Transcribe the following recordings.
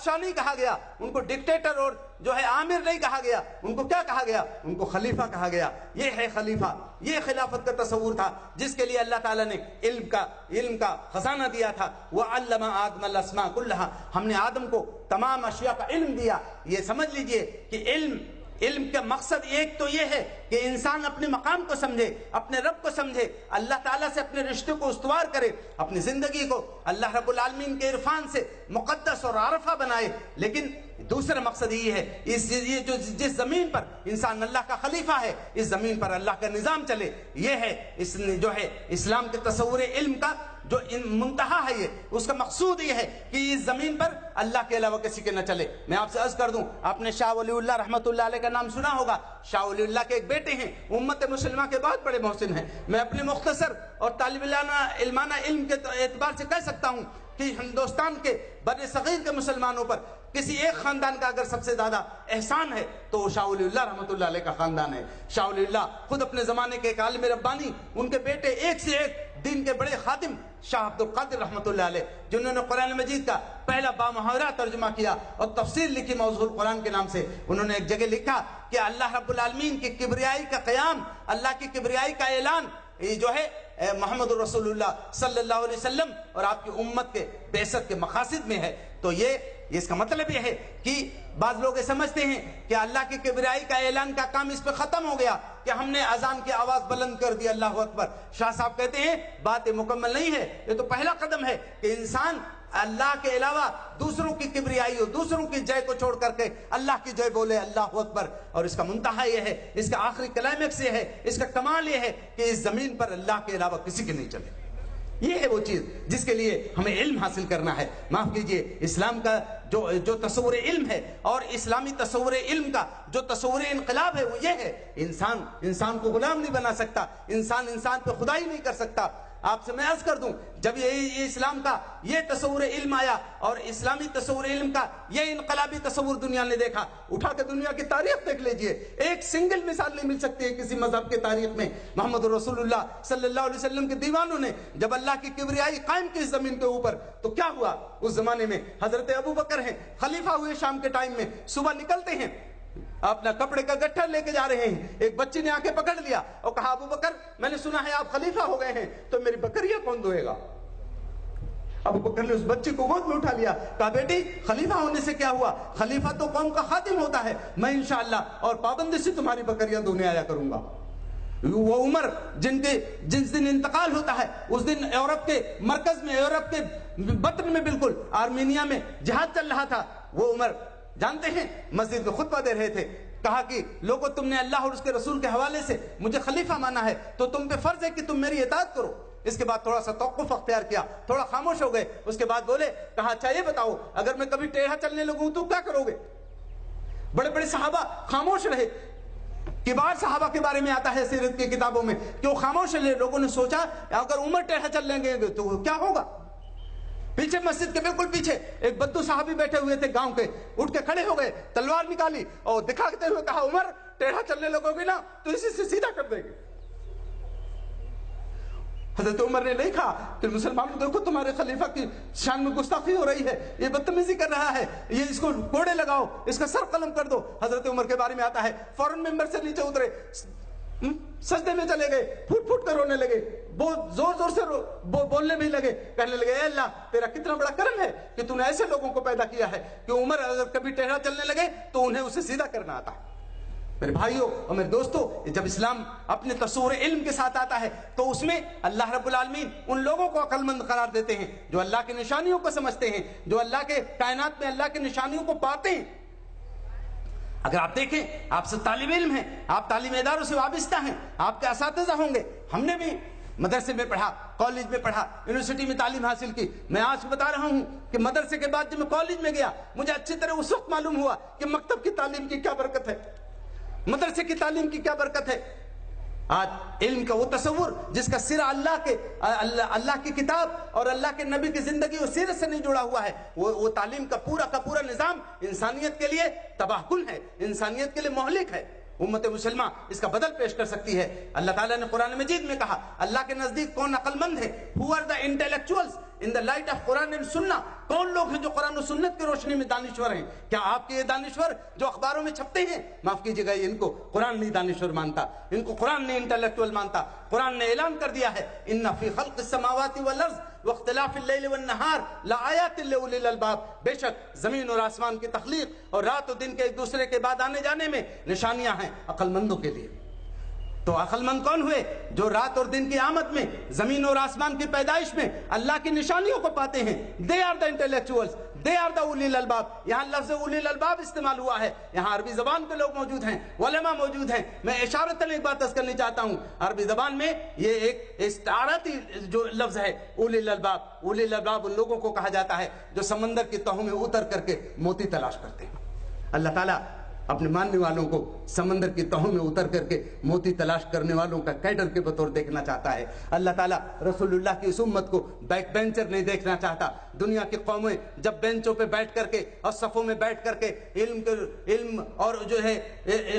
بادشاہ نہیں کہا گیا، ان کو ڈکٹیٹر اور جو ہے آمر نہیں کہا گیا، ان کو کیا کہا گیا؟ ان کو خلیفہ کہا گیا۔ یہ ہے خلیفہ، یہ خلافت کا تصور تھا جس کے لیے اللہ تعالیٰ نے علم کا خزانہ دیا تھا۔ وَعَلَّمَ آدَمَ الْأَسْمَاءَ كُلَّهَا، ہم نے آدم کو تمام اشیاء کا علم دیا۔ یہ سمجھ لیجئے کہ علم کا مقصد ایک تو یہ ہے کہ انسان اپنے مقام کو سمجھے، اپنے رب کو سمجھے، اللہ تعالیٰ سے اپنے رشتے کو استوار کرے، اپنی زندگی کو اللہ رب العالمین کے عرفان سے مقدس اور عارفہ بنائے۔ لیکن دوسرا مقصد یہ ہے جس زمین پر انسان اللہ کا خلیفہ ہے، اس زمین پر اللہ کا نظام چلے۔ یہ ہے جو ہے اسلام کے تصور علم کا جو منتہا ہے، یہ اس کا مقصود یہ ہے کہ اس زمین پر اللہ کے علاوہ کسی کے نہ چلے۔ میں آپ سے عرض کر دوں، آپ نے شاہ ولی اللہ رحمۃ اللہ علیہ کا نام سنا ہوگا۔ شاہ ولی اللہ کے ایک بیٹے ہیں، امت مسلمہ کے بہت بڑے محسن ہیں۔ میں اپنے مختصر اور طالب علمانہ علم کے اعتبار سے کہہ سکتا ہوں کہ ہندوستان کے بر صغیر کے مسلمانوں پر کسی ایک خاندان کا اگر سب سے زیادہ احسان ہے تو وہ شاہ ولی اللہ رحمۃ اللہ علیہ کا خاندان ہے۔ شاہ ولی اللہ خود اپنے زمانے کے ایک عالم ربانی، ان کے بیٹے ایک سے ایک دین کے بڑے خادم شاہ عبد القادر رحمۃ اللہ علیہ، جنہوں نے قرآن مجید کا پہلا بامحاورہ ترجمہ کیا اور تفسیر لکھی موضوع القرآن کے نام سے۔ انہوں نے ایک جگہ لکھا کہ اللہ رب العالمین کی کبریائی کا قیام، اللہ کی کبریائی کا اعلان، یہ جو ہے محمد رسول اللہ صلی اللہ علیہ وسلم اور آپ کی امت کے بعثت کے مقاصد میں ہے۔ تو اس کا مطلب یہ ہے کہ بعض لوگ یہ سمجھتے ہیں کہ اللہ کی کبریائی کا اعلان کا کام اس پہ ختم ہو گیا کہ ہم نے اذان کی آواز بلند کر دی، اللہ اکبر۔ شاہ صاحب کہتے ہیں بات مکمل نہیں ہے، یہ تو پہلا قدم ہے کہ انسان اللہ کے علاوہ دوسروں کی کبریائی اور دوسروں کی جے کو چھوڑ کر کے اللہ کی جے بولے، اللہ اکبر۔ اور اس کا منتہا یہ ہے، اس کا آخری کلائمیکس یہ ہے، اس کا کمال یہ ہے کہ اس زمین پر اللہ کے علاوہ کسی کے نہیں چلے۔ یہ ہے وہ چیز جس کے لیے ہمیں علم حاصل کرنا ہے۔ معاف کیجئے، اسلام کا جو تصور علم ہے اور اسلامی تصور علم کا جو تصور انقلاب ہے وہ یہ ہے، انسان کو غلام نہیں بنا سکتا، انسان پہ خدائی نہیں کر سکتا۔ آپ سے میں عرض کر دوں، جب یہ اسلام کا یہ تصور علم آیا اور اسلامی تصور علم کا یہ انقلابی تصور دنیا نے دیکھا، اٹھا کے دنیا کی تاریخ دیکھ لیجئے، ایک سنگل مثال نہیں مل سکتی ہے کسی مذہب کے تاریخ میں۔ محمد رسول اللہ صلی اللہ علیہ وسلم کے دیوانوں نے جب اللہ کی کبریائی قائم کی اس زمین کے اوپر تو کیا ہوا؟ اس زمانے میں حضرت ابو بکر ہیں، خلیفہ ہوئے شام کے ٹائم میں، صبح نکلتے ہیں، اپنا کپڑے کا گٹھا لے کے جا رہے ہیں، ایک بچی نے آ کے پکڑ لیا اور کہا ابو بکر میں نے سنا ہے آپ خلیفہ ہو گئے ہیں، تو میری بکریاں کون دھوئے گا؟ ابو بکر نے اس بچی کو گود میں اٹھا لیا، کہا بیٹی خلیفہ ہونے سے کیا ہوا، خلیفہ تو قوم کا خادم ہوتا ہے، میں انشاءاللہ اور پابندی سے تمہاری بکریاں دھونے آیا کروں گا۔ وہ عمر جس دن انتقال ہوتا ہے اس دن یورپ کے مرکز میں، یورپ کے بطن میں بالکل آرمینیا میں جہاد چل رہا تھا، وہ عمر جانتے ہیں مسجد میں خطبہ دے رہے تھے، کہا کہ لوگوں تم نے اللہ اور اس کے رسول کے حوالے سے مجھے خلیفہ مانا ہے تو تم پہ فرض ہے کہ تم میری اطاعت کرو۔ اس کے بعد تھوڑا سا توقف اختیار کیا، تھوڑا خاموش ہو گئے، اس کے بعد بولے، کہا اچھا یہ بتاؤ اگر میں کبھی ٹیڑھا چلنے لگوں تو کیا کرو گے؟ بڑے بڑے صحابہ خاموش رہے، کبار صحابہ کے بارے میں آتا ہے سیرت کی کتابوں میں کہ وہ خاموش رہے، لوگوں نے سوچا اگر عمر ٹیڑھا چل لیں گے تو کیا ہوگا؟ پیچھے مسجد کے بالکل پیچھے ایک بدو صحابی بیٹھے ہوئے تھے گاؤں کے، اٹھ کے کھڑے ہو گئے، تلوار نکالی اور دکھاتے ہوئے کہا عمر ٹیڑھا چلنے لگو گے نا تو اسی سے سیدھا کر دیں گے۔ حضرت عمر نے نہیں کہا کہ مسلمانوں دیکھو تمہارے خلیفہ کی شان میں گستاخی ہو رہی ہے، یہ بدتمیزی کر رہا ہے، یہ اس کو کوڑے لگاؤ، اس کا سر قلم کر دو۔ حضرت عمر کے بارے میں آتا ہے فوراً ممبر سے نیچے اترے، سجدے میں چلے گئے، پھوٹ پھوٹ کر رونے لگے، بہت زور زور سے بولنے بھی لگے، کہنے لگے اے اللہ تیرا کتنا بڑا کرم ہے کہ تو نے ایسے لوگوں کو پیدا کیا ہے کہ عمر اگر کبھی ٹیڑھا چلنے لگے تو انہیں اسے سیدھا کرنا آتا ہے۔ میرے بھائیوں اور میرے دوستوں، جب اسلام اپنے تصور علم کے ساتھ آتا ہے تو اس میں اللہ رب العالمین ان لوگوں کو عقل مند قرار دیتے ہیں جو اللہ کی نشانیوں کو سمجھتے ہیں، جو اللہ کے کائنات میں اللہ کی نشانیوں کو پاتے ہیں۔ اگر آپ دیکھیں، آپ سے طالب علم ہیں، آپ تعلیمی اداروں سے وابستہ ہیں، آپ کے اساتذہ ہوں گے، ہم نے بھی مدرسے میں پڑھا، کالج میں پڑھا، یونیورسٹی میں تعلیم حاصل کی۔ میں آج بتا رہا ہوں کہ مدرسے کے بعد جب میں کالج میں گیا مجھے اچھی طرح اس وقت معلوم ہوا کہ مکتب کی تعلیم کی کیا برکت ہے، مدرسے کی تعلیم کی کیا برکت ہے۔ آج علم کا وہ تصور جس کا سرا اللہ کی کتاب اور اللہ کے نبی کی زندگی اور سیرت سے نہیں جڑا ہوا ہے، وہ تعلیم کا پورا نظام انسانیت کے لیے تباہ کن ہے، انسانیت کے لیے مہلک ہے۔ امت مسلمہ اس کا بدل پیش کر سکتی ہے۔ اللہ تعالیٰ نے قرآن مجید میں کہا اللہ کے نزدیک کون عقل مند ہے، who are the intellectuals in the light of Quran and Sunnah. کون لوگ ہیں جو قرآن و سنت کی روشنی میں دانشور ہیں؟ کیا آپ کے یہ دانشور جو اخباروں میں چھپتے ہیں؟ معاف کیجیے گا، ان کو قرآن نہیں دانشور مانتا، ان کو قرآن نہیں انٹلیکچوئل مانتا۔ قرآن نے اعلان کر دیا ہے ان فی خلق السماوات والارض واختلاف اللیل والنہار لآیات لأولی الالباب، بے شک زمین اور آسمان کی تخلیق اور رات و دن کے ایک دوسرے کے بعد آنے جانے میں نشانیاں ہیں عقل مندوں کے لیے۔ تو عقل مند کون ہوئے؟ جو رات اور دن کی آمد میں، زمین اور آسمان کی پیدائش میں اللہ کی نشانیوں کو پاتے ہیں۔ They are the intellectuals, they are the اولی الالباب۔ یہاں لفظ اولی الالباب استعمال ہوا ہے، یہاں عربی زبان کے لوگ موجود ہیں، علماء موجود ہیں۔ میں اشارتاً ایک بات عرض کرنی چاہتا ہوں، عربی زبان میں یہ ایک استعارتی جو لفظ ہے اولی الالباب، اولی الالباب ان لوگوں کو کہا جاتا ہے جو سمندر کی تہوں میں اتر کر کے موتی تلاش کرتے ہیں۔ اللہ تعالیٰ اپنے ماننے والوں کو سمندر کی تہوں میں اتر کر کے موتی تلاش کرنے والوں کا کیڈر کے بطور دیکھنا چاہتا ہے۔ اللہ تعالیٰ رسول اللہ کی اس امت کو بیک بینچر نہیں دیکھنا چاہتا۔ دنیا کی قومیں جب بینچوں پہ بیٹھ کر کے اور صفوں میں بیٹھ کر کے علم اور جو ہے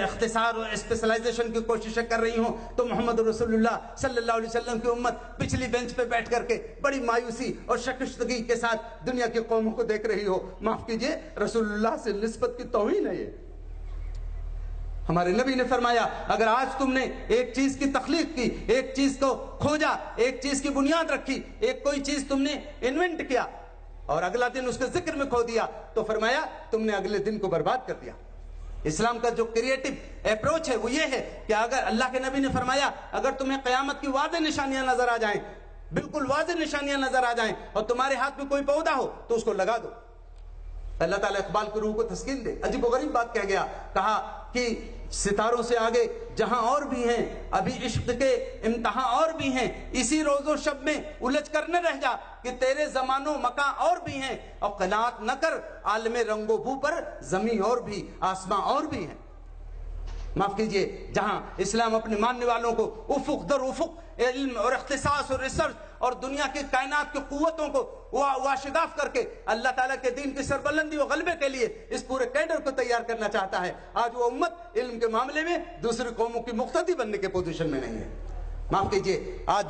اختصار اور اسپیشلائزیشن کی کوششیں کر رہی ہوں، تو محمد رسول اللہ صلی اللہ علیہ وسلم کی امت پچھلی بینچ پہ بیٹھ کر کے بڑی مایوسی اور شکستگی کے ساتھ دنیا کی قوموں کو دیکھ رہی ہو۔ معاف کیجیے، رسول اللہ سے نسبت کی توہین ہے یہ۔ ہمارے نبی نے فرمایا اگر آج تم نے ایک چیز کی تخلیق کی، ایک چیز کو کھوجا، ایک چیز کی بنیاد رکھی، ایک کوئی چیز تم نے انوینٹ کیا اور اگلا دن اس کے ذکر میں کھو دیا، تو فرمایا تم نے اگلے دن کو برباد کر دیا۔ اسلام کا جو کریٹو اپروچ ہے وہ یہ ہے کہ اگر اللہ کے نبی نے فرمایا اگر تمہیں قیامت کی واضح نشانیاں نظر آ جائیں، بالکل واضح نشانیاں نظر آ جائیں اور تمہارے ہاتھ میں کوئی پودا ہو تو اس کو لگا دو۔ اللہ تعالیٰ اقبال کی روح کو تسکین دے، عجیب و غریب بات کہہ گیا، کہا کہ ستاروں سے آگے جہاں اور بھی ہیں، ابھی عشق کے امتحان اور بھی ہیں، اسی روز و شب میں الجھ کر نہ رہ جا کہ تیرے زمان و مکان اور بھی ہیں، اور قناعت نہ کر عالم رنگ و بو پر زمین اور بھی آسمان اور بھی ہیں۔ معاف کیجئے، جہاں اسلام اپنے ماننے والوں کو افق در افق علم اور اختصاص اور ریسرچ اور دنیا کی کائنات کی قوتوں کو واشگاف کر کے اللہ تعالیٰ کے دین کی سربلندی و غلبے کے لیے اس پورے کیڈر کو تیار کرنا چاہتا ہے، آج وہ امت علم کے معاملے میں دوسری قوموں کی مقتدی بننے کے پوزیشن میں نہیں ہے۔ معاف کیجئے، آج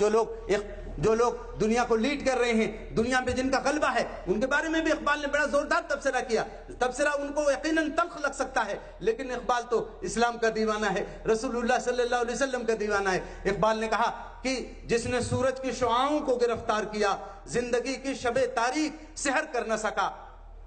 جو لوگ دنیا کو لیڈ کر رہے ہیں، دنیا پہ جن کا غلبہ ہے، ان کے بارے میں بھی اقبال نے بڑا زوردار تبصرہ کیا۔ تبصرہ ان کو یقیناً تلخ لگ سکتا ہے، لیکن اقبال تو اسلام کا دیوانہ ہے، رسول اللہ صلی اللہ علیہ وسلم کا دیوانہ ہے۔ اقبال نے کہا کہ جس نے سورج کی شعاؤں کو گرفتار کیا، زندگی کی شب تاریک سحر کر نہ سکا،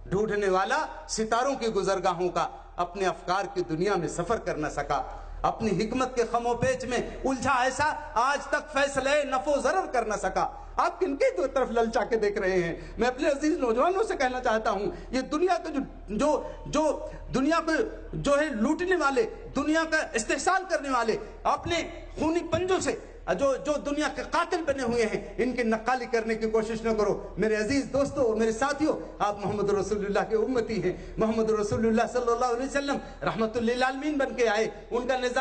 ڈھونڈنے والا ستاروں کی گزرگاہوں کا اپنے افکار کی دنیا میں سفر کر نہ سکا، اپنی حکمت کے خم و پیچ میں الجھا ایسا آج تک فیصلے نفع و ضرر کر نہ سکا۔ آپ کن کی طرف للچا کے دیکھ رہے ہیں؟ میں اپنے عزیز نوجوانوں سے کہنا چاہتا ہوں، یہ دنیا کے جو دنیا کو جو ہے لوٹنے والے، دنیا کا استحصال کرنے والے، اپنے خونی پنجوں سے جو دنیا کے قاتل بنے ہوئے ہیں، ان کی نقالی کرنے کی کوشش نہ کرو۔ میرے عزیز دوستو اور میرے ساتھیوں، آپ محمد رسول اللہ کے امتی ہیں۔ محمد رسول اللہ صلی اللہ علیہ وسلم رحمت للعالمین بن کے آئے، ان کا نظام